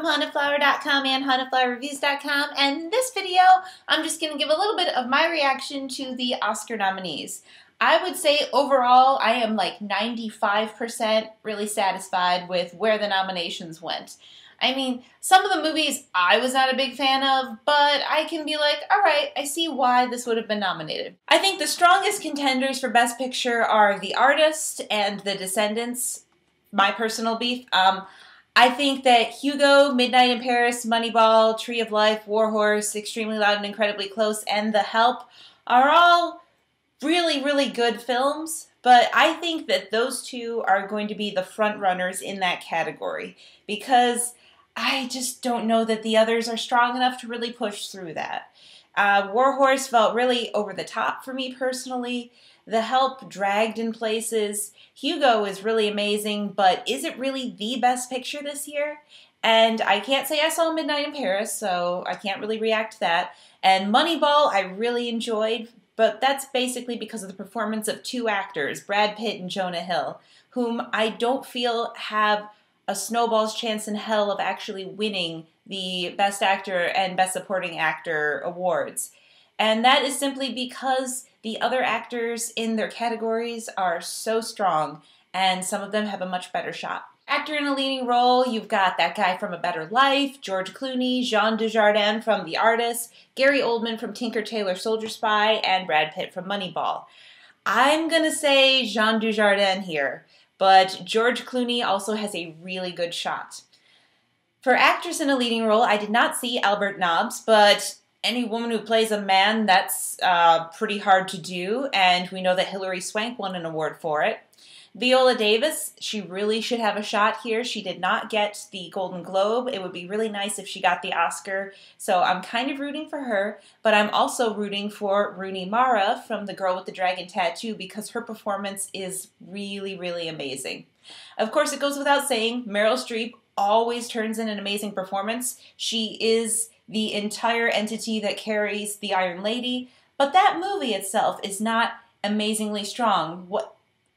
from HauntedFlower.com and HauntedFlowerReviews.com, and in this video, I'm just going to give a little bit of my reaction to the Oscar nominees. I would say overall, I am like 95% really satisfied with where the nominations went. I mean, some of the movies I was not a big fan of, but I can be like, alright, I see why this would have been nominated. I think the strongest contenders for Best Picture are The Artist and The Descendants, my personal beef. I think that Hugo, Midnight in Paris, Moneyball, Tree of Life, War Horse, Extremely Loud and Incredibly Close, and The Help are all really, really good films, but I think that those two are going to be the front runners in that category because I just don't know that the others are strong enough to really push through that. War Horse felt really over the top for me personally. The Help dragged in places. Hugo is really amazing, but is it really the best picture this year? And I can't say I saw Midnight in Paris, so I can't really react to that. And Moneyball I really enjoyed, but that's basically because of the performance of two actors, Brad Pitt and Jonah Hill, whom I don't feel have a snowball's chance in hell of actually winning the Best Actor and Best Supporting Actor awards. And that is simply because the other actors in their categories are so strong, and some of them have a much better shot. Actor in a leading role, you've got that guy from A Better Life, George Clooney, Jean Dujardin from The Artist, Gary Oldman from Tinker Tailor Soldier Spy, and Brad Pitt from Moneyball. I'm gonna say Jean Dujardin here, but George Clooney also has a really good shot. For actress in a leading role, I did not see Albert Nobbs, but any woman who plays a man, that's pretty hard to do, and we know that Hilary Swank won an award for it. Viola Davis, she really should have a shot here. She did not get the Golden Globe. It would be really nice if she got the Oscar, so I'm kind of rooting for her, but I'm also rooting for Rooney Mara from The Girl with the Dragon Tattoo because her performance is really, really amazing. Of course, it goes without saying, Meryl Streep always turns in an amazing performance. She is the entire entity that carries The Iron Lady, but that movie itself is not amazingly strong.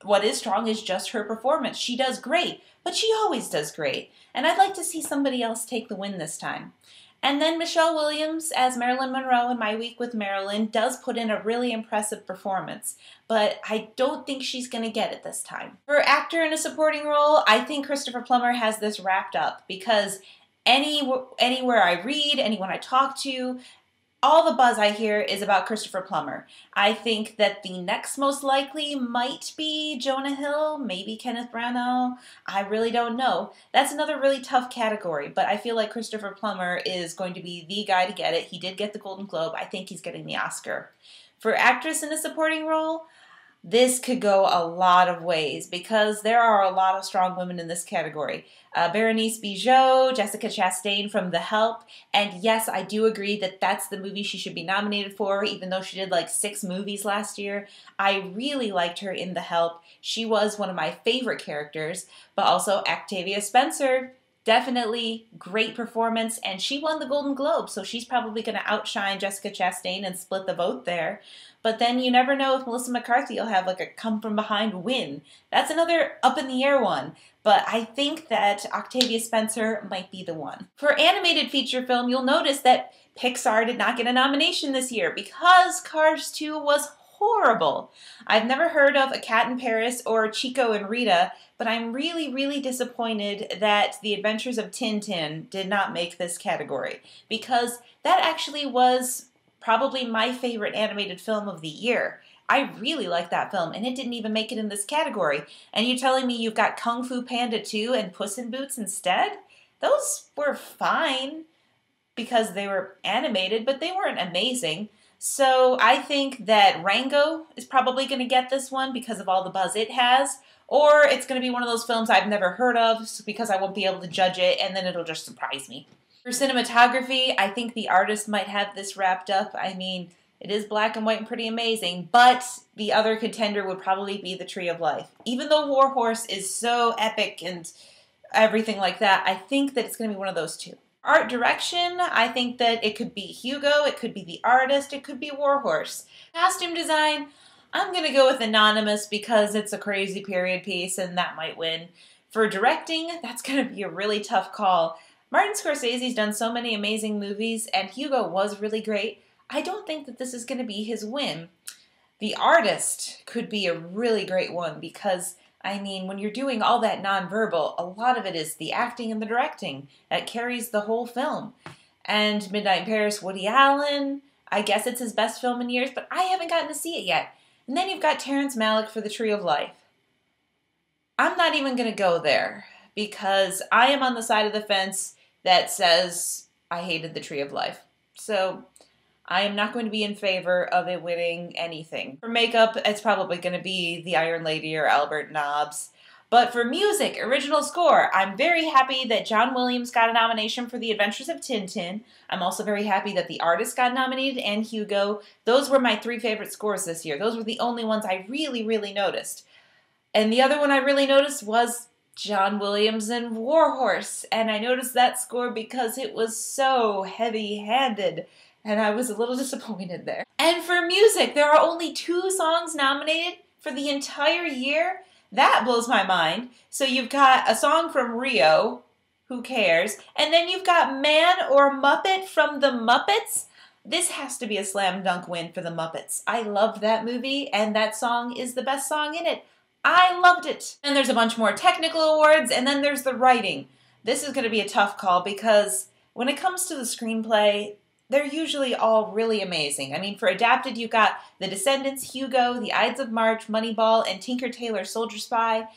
What is strong is just her performance. She does great, but she always does great. And I'd like to see somebody else take the win this time. And then Michelle Williams as Marilyn Monroe in My Week with Marilyn does put in a really impressive performance, but I don't think she's going to get it this time. For actor in a supporting role, I think Christopher Plummer has this wrapped up because anywhere I read, anyone I talk to, all the buzz I hear is about Christopher Plummer. I think that the next most likely might be Jonah Hill, maybe Kenneth Branagh. I really don't know. That's another really tough category, but I feel like Christopher Plummer is going to be the guy to get it. He did get the Golden Globe. I think he's getting the Oscar. For actress in a supporting role, this could go a lot of ways because there are a lot of strong women in this category. Berenice Bejo, Jessica Chastain from The Help, and yes, I do agree that that's the movie she should be nominated for, even though she did like 6 movies last year. I really liked her in The Help. She was one of my favorite characters, but also Octavia Spencer. Definitely great performance, and she won the Golden Globe, so she's probably going to outshine Jessica Chastain and split the vote there. But then you never know if Melissa McCarthy will have like a come-from-behind win. That's another up-in-the-air one, but I think that Octavia Spencer might be the one. For animated feature film, you'll notice that Pixar did not get a nomination this year because Cars 2 was horrible. I've never heard of A Cat in Paris or Chico and Rita, but I'm really, really disappointed that The Adventures of Tintin did not make this category because that actually was probably my favorite animated film of the year. I really like that film, and it didn't even make it in this category. And you're telling me you've got Kung Fu Panda 2 and Puss in Boots instead? Those were fine because they were animated, but they weren't amazing. So I think that Rango is probably going to get this one because of all the buzz it has, or it's going to be one of those films I've never heard of because I won't be able to judge it, and then it'll just surprise me. For cinematography, I think The Artist might have this wrapped up. I mean, it is black and white and pretty amazing, but the other contender would probably be The Tree of Life. Even though War Horse is so epic and everything like that, I think that it's going to be one of those two. Art direction, I think that it could be Hugo, it could be The Artist, it could be War Horse. Costume design, I'm going to go with Anonymous because it's a crazy period piece and that might win. For directing, that's going to be a really tough call. Martin Scorsese's done so many amazing movies, and Hugo was really great. I don't think that this is going to be his win. The Artist could be a really great one because, I mean, when you're doing all that nonverbal, a lot of it is the acting and the directing that carries the whole film. And Midnight in Paris, Woody Allen, I guess it's his best film in years, but I haven't gotten to see it yet. And then you've got Terrence Malick for The Tree of Life. I'm not even going to go there because I am on the side of the fence that says I hated The Tree of Life. So I am not going to be in favor of it winning anything. For makeup, it's probably going to be The Iron Lady or Albert Nobbs. But for music, original score, I'm very happy that John Williams got a nomination for The Adventures of Tintin. I'm also very happy that The Artist got nominated and Hugo. Those were my 3 favorite scores this year. Those were the only ones I really, really noticed. And the other one I really noticed was John Williams and Warhorse. And I noticed that score because it was so heavy-handed. And I was a little disappointed there. And for music, there are only 2 songs nominated for the entire year. That blows my mind. So you've got a song from Rio, who cares? And then you've got Man or Muppet from the Muppets. This has to be a slam dunk win for the Muppets. I loved that movie, and that song is the best song in it. I loved it. And there's a bunch more technical awards, and then there's the writing. This is going to be a tough call because when it comes to the screenplay, they're usually all really amazing. I mean, for adapted, you've got The Descendants, Hugo, The Ides of March, Moneyball, and Tinker Tailor Soldier Spy.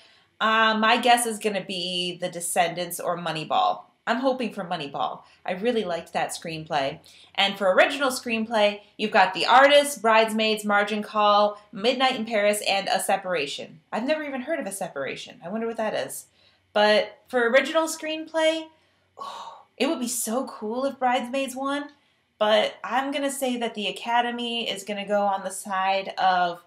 My guess is going to be The Descendants or Moneyball. I'm hoping for Moneyball. I really liked that screenplay. And for original screenplay, you've got The Artist, Bridesmaids, Margin Call, Midnight in Paris, and A Separation. I've never even heard of A Separation. I wonder what that is. But for original screenplay, it would be so cool if Bridesmaids won. But I'm going to say that the Academy is going to go on the side of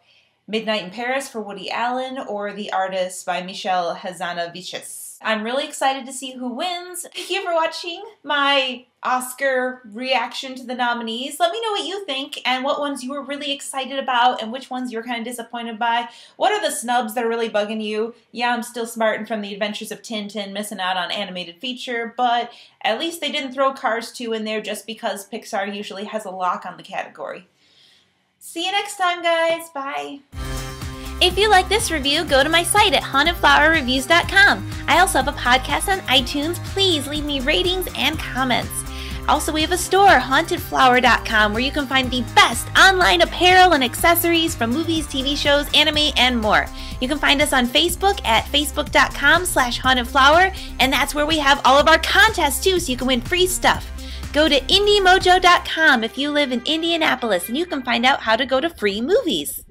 Midnight in Paris for Woody Allen or The Artist by Michel Hazanavicius. I'm really excited to see who wins. Thank you for watching my Oscar reaction to the nominees. Let me know what you think and what ones you were really excited about and which ones you were kind of disappointed by. What are the snubs that are really bugging you? Yeah, I'm still smarting from The Adventures of Tintin, missing out on animated feature, but at least they didn't throw Cars 2 in there just because Pixar usually has a lock on the category. See you next time, guys. Bye. If you like this review, go to my site at hauntedflowerreviews.com. I also have a podcast on iTunes. Please leave me ratings and comments. Also, we have a store, hauntedflower.com, where you can find the best online apparel and accessories from movies, TV shows, anime, and more. You can find us on Facebook at facebook.com/hauntedflower, and that's where we have all of our contests too, so you can win free stuff. Go to indiemojo.com if you live in Indianapolis, and you can find out how to go to free movies.